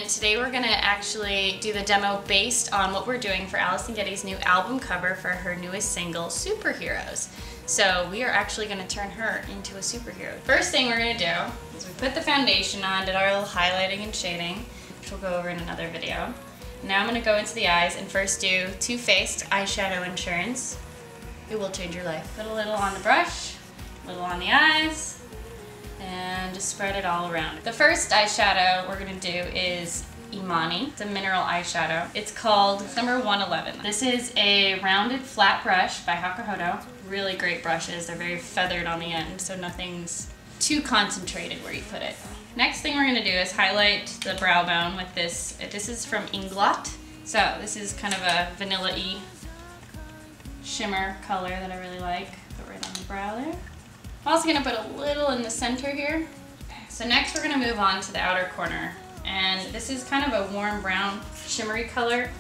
and today we're gonna actually do the demo based on what we're doing for Allison Getty's new album cover for her newest single, Superheroes. So we are actually gonna turn her into a superhero. First thing we're gonna do is we put the foundation on, did our little highlighting and shading, which we'll go over in another video. Now I'm gonna go into the eyes and first do Too Faced eyeshadow insurance. It will change your life. Put a little on the brush, a little on the eyes, and just spread it all around. The first eyeshadow we're gonna do is Imani. It's a mineral eyeshadow. It's called number 111. This is a rounded flat brush by Hakuhodo. Really great brushes. They're very feathered on the end, so nothing's too concentrated where you put it. Next thing we're gonna do is highlight the brow bone with this. This is from Inglot. So this is kind of a vanilla-y shimmer color that I really like. Put right on the brow there. I'm also gonna put a little in the center here. So next we're gonna move on to the outer corner. And this is kind of a warm brown shimmery color.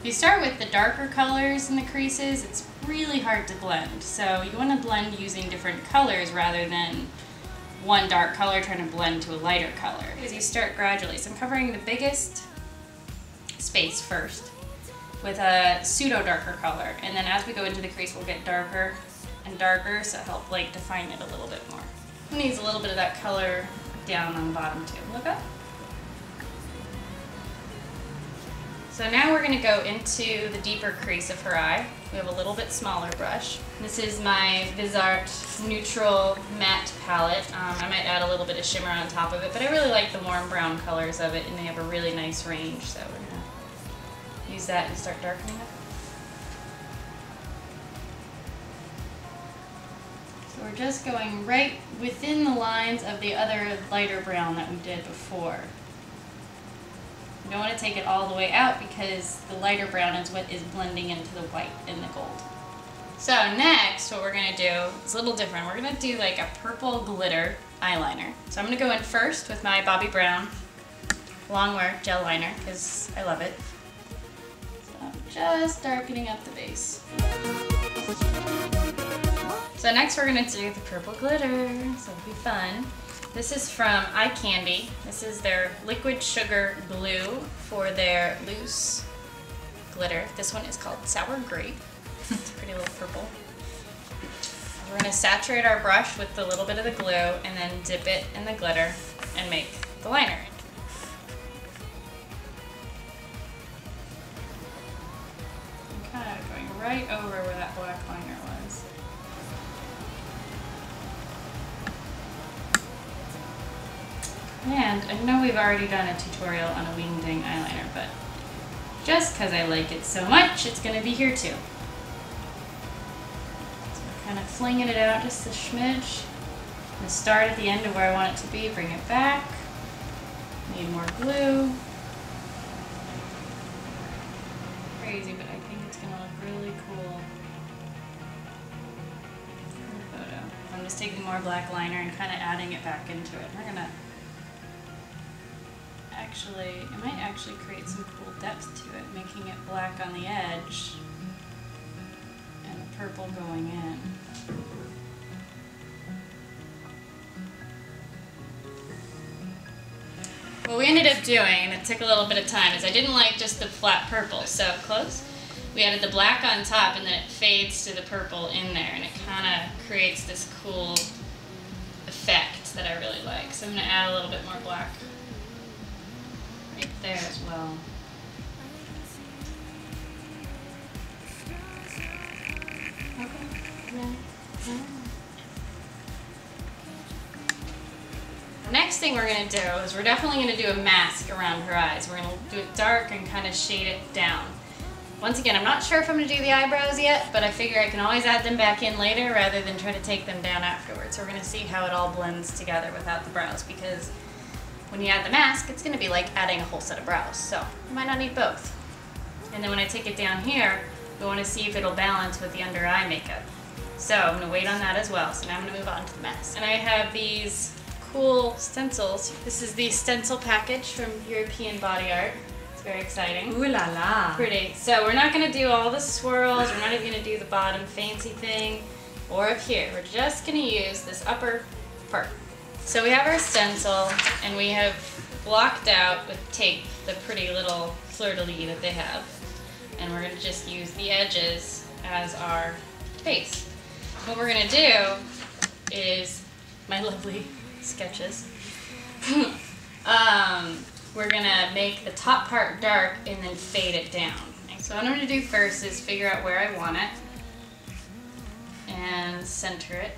If you start with the darker colors in the creases, it's really hard to blend. So you wanna blend using different colors rather than one dark color trying to blend to a lighter color. As you start gradually. So I'm covering the biggest space first with a pseudo darker color. And then as we go into the crease, we'll get darker and darker, so help like define it a little bit more. It needs a little bit of that color down on the bottom too. Look up. So now we're gonna go into the deeper crease of her eye. We have a little bit smaller brush. This is my Visart Neutral Matte Palette. I might add a little bit of shimmer on top of it, but I really like the warm brown colors of it, and they have a really nice range, so we're gonna use that and start darkening it. So we're just going right within the lines of the other lighter brown that we did before. You don't want to take it all the way out because the lighter brown is what is blending into the white and the gold. So next, what we're going to do is a little different. We're going to do like a purple glitter eyeliner. So I'm going to go in first with my Bobbi Brown Longwear gel liner because I love it. So I'm just darkening up the base. So next we're going to do the purple glitter, so it'll be fun. This is from Eye Candy. This is their liquid sugar glue for their loose glitter. This one is called Sour Grape. It's a pretty little purple. We're going to saturate our brush with a little bit of the glue and then dip it in the glitter and make the liner. I'm kind of going right over where that black liner was. And I know we've already done a tutorial on a wingding eyeliner, but just because I like it so much, it's going to be here too. So we're kind of flinging it out just a smidge. I'm going to start at the end of where I want it to be, bring it back. Need more glue. Crazy, but I think it's going to look really cool in the photo. I'm just taking more black liner and kind of adding it back into it. We're going to it might actually create some cool depth to it, making it black on the edge and the purple going in. What we ended up doing, and it took a little bit of time, is I didn't like just the flat purple, so close. We added the black on top and then it fades to the purple in there, and it kind of creates this cool effect that I really like. So I'm going to add a little bit more black right there as well. The next thing we're going to do is we're definitely going to do a mask around her eyes. We're going to do it dark and kind of shade it down. Once again, I'm not sure if I'm going to do the eyebrows yet, but I figure I can always add them back in later rather than try to take them down afterwards. So we're going to see how it all blends together without the brows, because when you add the mask, it's going to be like adding a whole set of brows, so you might not need both. And then when I take it down here, we want to see if it'll balance with the under eye makeup. So I'm going to wait on that as well. So now I'm going to move on to the mask. And I have these cool stencils. This is the stencil package from European Body Art. It's very exciting. Ooh la la. Pretty. So we're not going to do all the swirls. We're not even going to do the bottom fancy thing or up here. We're just going to use this upper part. So we have our stencil and we have blocked out with tape the pretty little fleur-de-lis that they have. And we're gonna just use the edges as our base. What we're gonna do is, my lovely sketches, we're gonna make the top part dark and then fade it down. So what I'm gonna do first is figure out where I want it and center it.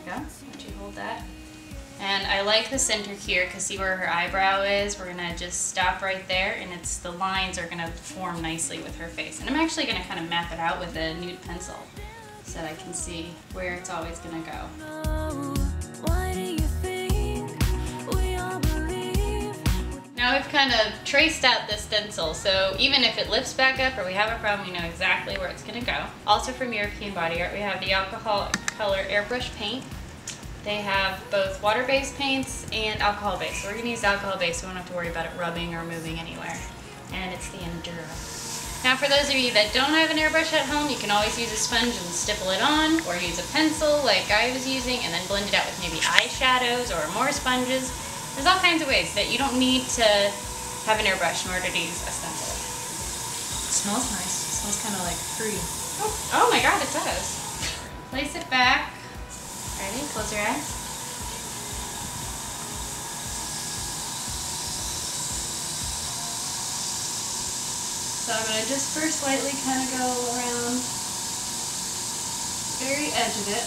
There we go, let you hold that. And I like the center here because see where her eyebrow is? We're gonna just stop right there, and the lines are gonna form nicely with her face. And I'm actually gonna kind of map it out with a nude pencil so that I can see where it's always gonna go. Now we've kind of traced out the stencil, so even if it lifts back up or we have a problem, we know exactly where it's gonna go. Also from European Body Art, we have the alcohol color airbrush paint. They have both water-based paints and alcohol-based. So we're gonna use alcohol-based, so we don't have to worry about it rubbing or moving anywhere. And it's the Endura. Now for those of you that don't have an airbrush at home, you can always use a sponge and stipple it on, or use a pencil like I was using, and then blend it out with maybe eyeshadows or more sponges. There's all kinds of ways that you don't need to have an airbrush in order to use a stencil. It smells nice. It smells kind of like fruity. Oh my god, it does. Place it back. Ready? Close your eyes. So I'm going to just first lightly kind of go around the very edge of it.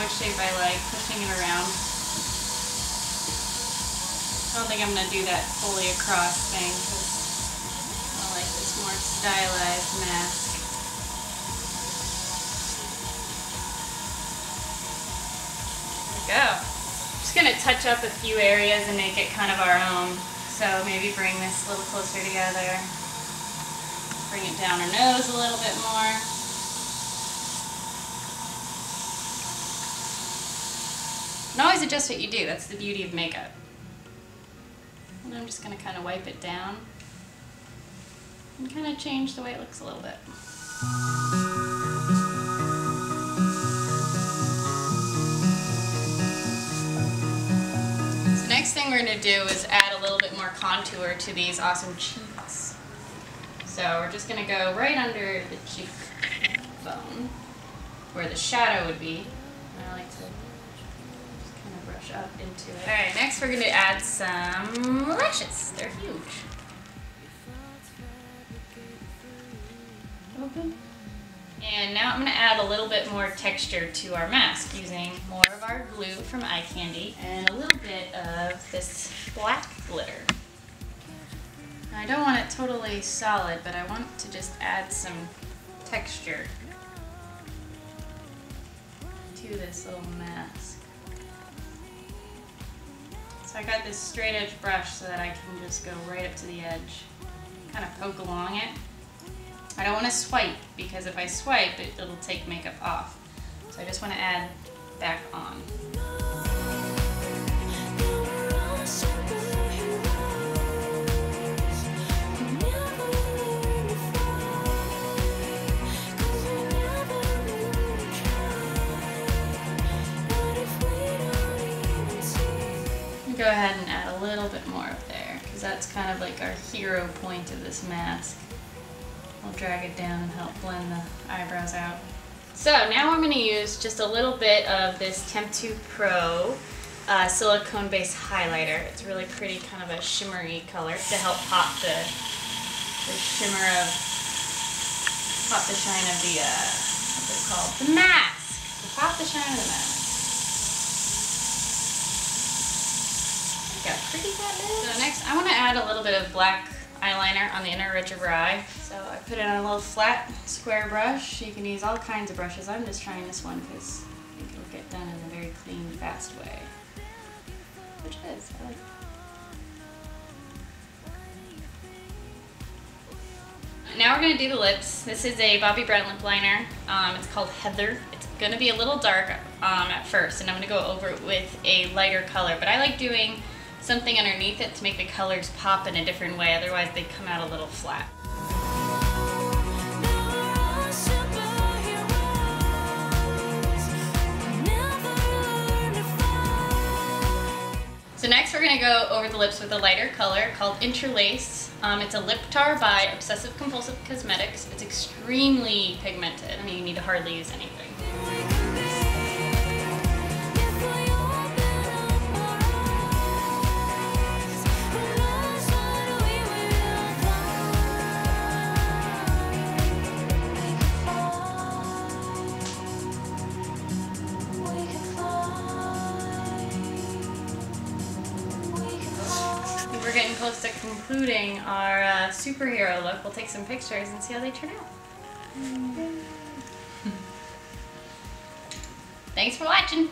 Shape I like, pushing it around. I don't think I'm going to do that fully across thing because I like this more stylized mask. There we go. Just going to touch up a few areas and make it kind of our own. So maybe bring this a little closer together. Bring it down her nose a little bit more. And always adjust what you do. That's the beauty of makeup. And I'm just going to kind of wipe it down and kind of change the way it looks a little bit. So next thing we're going to do is add a little bit more contour to these awesome cheeks. So we're just going to go right under the cheekbone where the shadow would be. And I like to brush up into it. Alright, next we're going to add some lashes. They're huge. Open. And now I'm going to add a little bit more texture to our mask using more of our glue from Eye Candy and a little bit of this black glitter. Now, I don't want it totally solid, but I want to just add some texture to this little mask. So I got this straight edge brush so that I can just go right up to the edge, kind of poke along it. I don't want to swipe because if I swipe, it'll take makeup off. So I just want to add back on. Go ahead and add a little bit more up there because that's kind of like our hero point of this mask. I'll drag it down and help blend the eyebrows out. So now I'm going to use just a little bit of this Temp2 Pro silicone based highlighter. It's really pretty, kind of a shimmery color to help pop the shimmer of pop the shine of the, what's it called? The mask. To pop the shine of the mask. Got pretty good. So next, I want to add a little bit of black eyeliner on the inner ridge of her eye. So I put it on a little flat square brush. You can use all kinds of brushes. I'm just trying this one because I think it'll get done in a very clean, fast way. Which it is. I like it. Now we're going to do the lips. This is a Bobbi Brown lip liner. It's called Heather. It's going to be a little dark at first, and I'm going to go over it with a lighter color. But I like doing something underneath it to make the colors pop in a different way. Otherwise, they come out a little flat. So next we're going to go over the lips with a lighter color called Interlace. It's a lip tar by Obsessive Compulsive Cosmetics. It's extremely pigmented. I mean, you need to hardly use anything. We're getting close to concluding our superhero look. We'll take some pictures and see how they turn out. Thanks for watching.